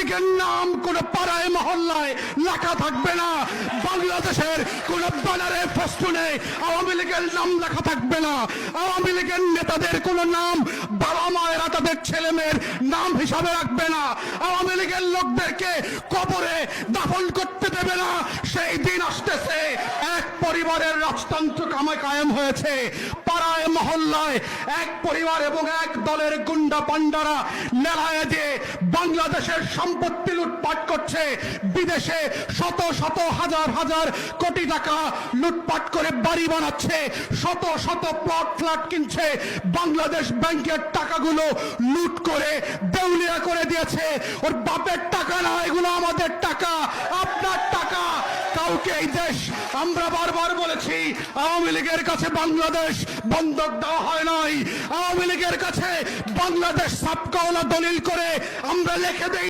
লীগের নাম কোন পাড়ায় মহল্লায় লেখা থাকবে না। বাংলাদেশের কোন ব্যানারে ফেস্টুনে আওয়ামী লীগের নাম লেখা থাকবে না। আওয়ামী লীগের নেতাদের কোন নাম বাবা মায়েরা তাদের ছেলে মেয়ের নাম হিসাবে রাখবে না। আওয়ামী লীগের লোকদেরকে কবরে দাফন করতে দেবে না। সেই দিন আসতেছে। এক পরিবারের রাজতন্ত্র কায়েম হয়েছে। পাড়ায় মহল্লায় এক পরিবার এবং এক দলের গুন্ডা পান্ডারা নেলায় দিয়ে বাংলাদেশের সম্পত্তি লুটপাট করছে। বিদেশে শত শত হাজার হাজার কোটি টাকা লুটপাট করে বাড়ি বানাচ্ছে, শত শত প্লট ফ্ল্যাট কিনছে। বাংলাদেশ ব্যাংকের টাকাগুলো লুট করে দেউলিয়া করে দিয়েছে। ওর বাপের টাকা না, এগুলো আমাদের টাকা, আপনার টাকা। কাউকে এই দেশ, আমরা বারবার বলেছি, আওয়ামী লীগের কাছে বাংলাদেশ বন্ধক দেওয়া হয় নাই। আওয়ামী লীগের কাছে বাংলাদেশ সাবকাওয়ালা দলিল করে আমরা লিখে দেই।